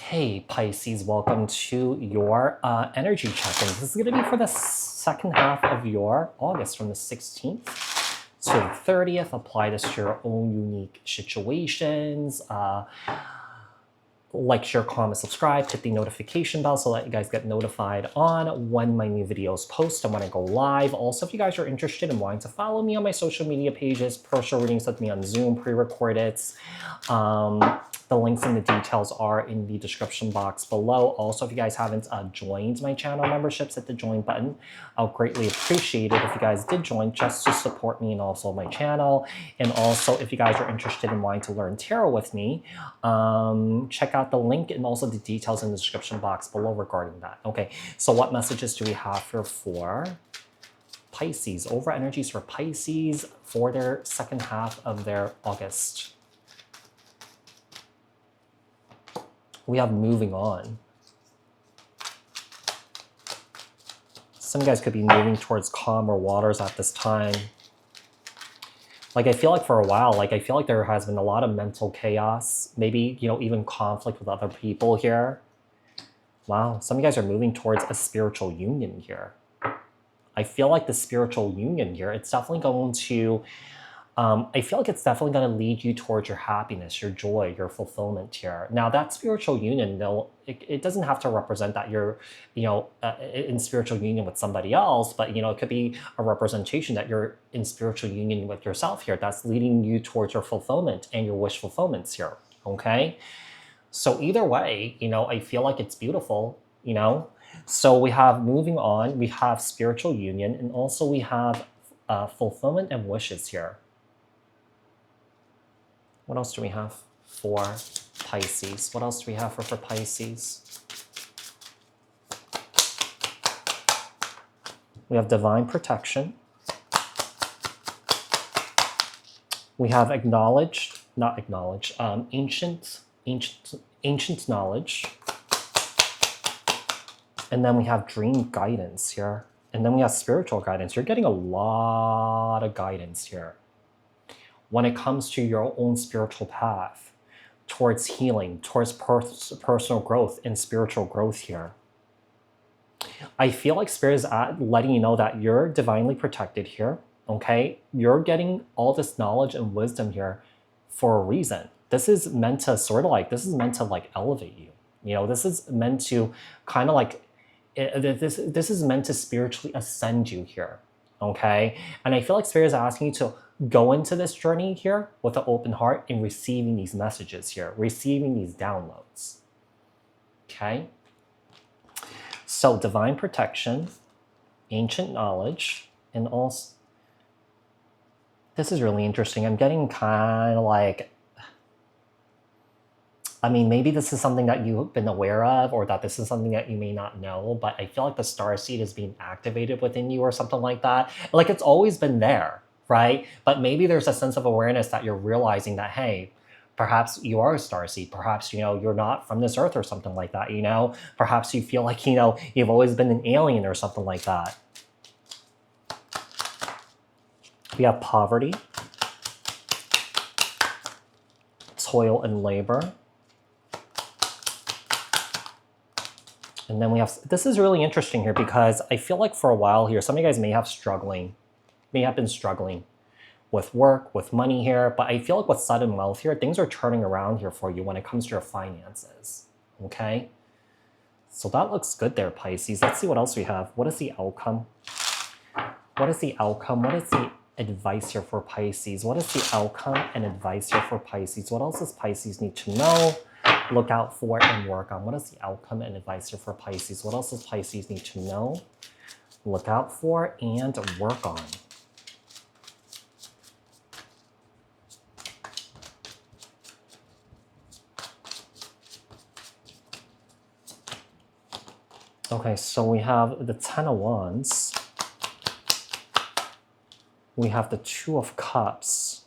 Hey Pisces, welcome to your energy check-in. This is going to be for the second half of your August from the 16th to the 30th. Apply this to your own unique situations. Like, share, comment, subscribe, hit the notification bell so that you guys get notified on when my new videos post and when I go live. Also, if you guys are interested in wanting to follow me on my social media pages, personal readings with me on Zoom, pre-recorded, the links and the details are in the description box below. Also, if you guys haven't joined my channel memberships, hit the join button. I'll greatly appreciate it if you guys did join just to support me and also my channel. And also, if you guys are interested in wanting to learn tarot with me, check out the link and also the details in the description box below regarding that. Okay, so what messages do we have here for Pisces? Over energies for Pisces for their second half of their August. We have moving on. Some of you guys could be moving towards calmer waters at this time. Like, I feel like for a while, like, I feel like there has been a lot of mental chaos, maybe, you know, even conflict with other people here. Wow, some of you guys are moving towards a spiritual union here. I feel like the spiritual union here, it's definitely going to, I feel like it's definitely going to lead you towards your happiness, your joy, your fulfillment here. Now, that spiritual union, though, it doesn't have to represent that you're, you know, in spiritual union with somebody else, but, you know, it could be a representation that you're in spiritual union with yourself here. That's leading you towards your fulfillment and your wish fulfillments here, okay? So either way, you know, I feel like it's beautiful, you know? So we have moving on, we have spiritual union, and also we have fulfillment and wishes here. What else do we have for Pisces? What else do we have for Pisces? We have divine protection. We have ancient knowledge. And then we have dream guidance here. And then we have spiritual guidance. You're getting a lot of guidance here when it comes to your own spiritual path, towards healing, towards personal growth and spiritual growth here. I feel like Spirit is letting you know that you're divinely protected here, okay? You're getting all this knowledge and wisdom here for a reason. This is meant to this is meant to like elevate you. You know, this is meant to kind of like, this is meant to spiritually ascend you here, okay? And I feel like Spirit is asking you to go into this journey here with an open heart and receiving these messages here, receiving these downloads, okay? So divine protection, ancient knowledge, and also, this is really interesting. I'm getting kind of like, I mean, maybe this is something that you've been aware of, or that this is something that you may not know, but I feel like the starseed is being activated within you or something like that. Like, it's always been there, right? But maybe there's a sense of awareness that you're realizing that, hey, perhaps you are a starseed. Perhaps, you know, you're not from this earth or something like that, you know? Perhaps you feel like, you know, you've always been an alien or something like that. We have poverty, toil and labor. And then we have, this is really interesting here because I feel like for a while here, some of you guys may have been struggling with work, with money here, but I feel like with sudden wealth here, things are turning around here for you when it comes to your finances, okay? So that looks good there, Pisces. Let's see what else we have. What is the outcome? What is the outcome? What is the advice here for Pisces? What is the outcome and advice here for Pisces? What else does Pisces need to know, look out for, and work on? What is the outcome and advice here for Pisces? What else does Pisces need to know, look out for, and work on? Okay, so we have the Ten of Wands. We have the Two of Cups.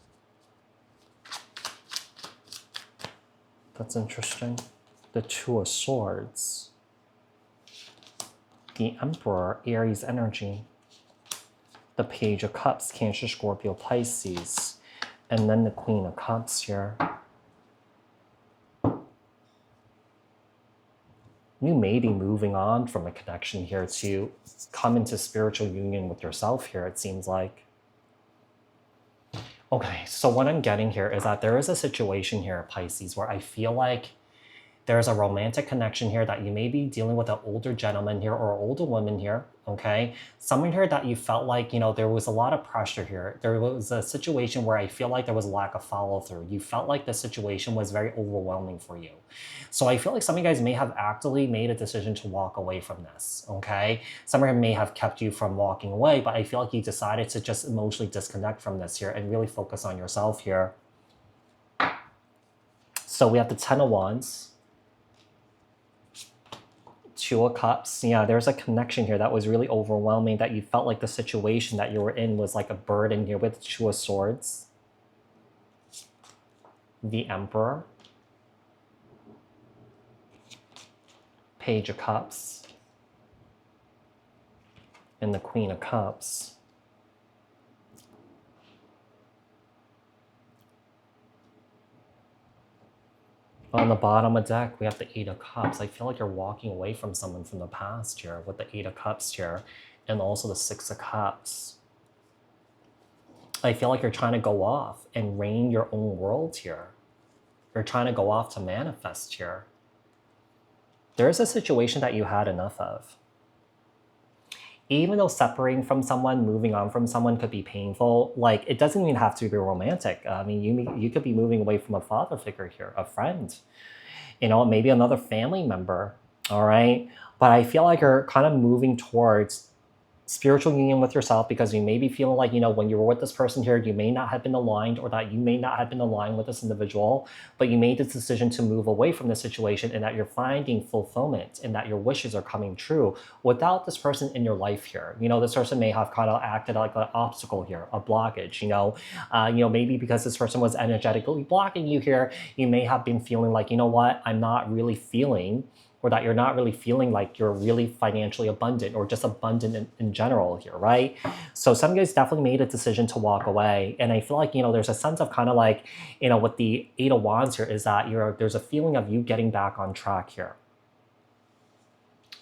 That's interesting. The Two of Swords. The Emperor, Aries energy. The Page of Cups, Cancer, Scorpio, Pisces. And then the Queen of Cups here. You may be moving on from a connection here to come into spiritual union with yourself here, it seems like. Okay, so what I'm getting here is that there is a situation here, Pisces, where I feel like there's a romantic connection here that you may be dealing with an older gentleman here or older woman here, okay? Someone here that you felt like, you know, there was a lot of pressure here. There was a situation where I feel like there was a lack of follow through. You felt like the situation was very overwhelming for you. So I feel like some of you guys may have actively made a decision to walk away from this, okay? Some of you may have kept you from walking away, but I feel like you decided to just emotionally disconnect from this here and really focus on yourself here. So we have the Ten of Wands. Two of Cups. Yeah, there's a connection here that was really overwhelming, that you felt like the situation that you were in was like a burden here with Two of Swords. The Emperor. Page of Cups. And the Queen of Cups. On the bottom of the deck, we have the Eight of Cups. I feel like you're walking away from someone from the past here with the Eight of Cups here, and also the Six of Cups. I feel like you're trying to go off and reign your own world here. You're trying to go off to manifest here. There's a situation that you had enough of. Even though separating from someone, moving on from someone could be painful, like it doesn't even have to be romantic. I mean, you could be moving away from a father figure here, a friend, you know, maybe another family member, all right? But I feel like you're kind of moving towards spiritual union with yourself, because you may be feeling like, you know, when you were with this person here, you may not have been aligned, or that you may not have been aligned with this individual, but you made this decision to move away from this situation, and that you're finding fulfillment and that your wishes are coming true without this person in your life here. You know, this person may have kind of acted like an obstacle here, a blockage, you know, maybe because this person was energetically blocking you here, you may have been feeling like, you know what, I'm not really feeling, or that you're not really feeling like you're really financially abundant, or just abundant in general here, right? So some guys definitely made a decision to walk away. And I feel like, you know, there's a sense of kind of like, you know, with the Eight of Wands here, is that there's a feeling of you getting back on track here.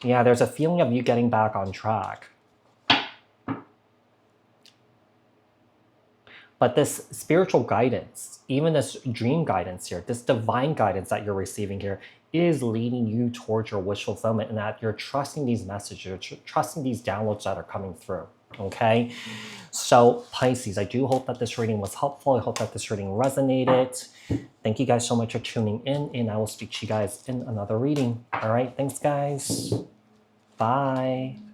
Yeah, there's a feeling of you getting back on track. But this spiritual guidance, even this dream guidance here, this divine guidance that you're receiving here, is leading you towards your wish fulfillment, and that you're trusting these messages, you're trusting these downloads that are coming through, okay? So Pisces, I do hope that this reading was helpful. I hope that this reading resonated. Thank you guys so much for tuning in, and I will speak to you guys in another reading. All right, thanks guys. Bye.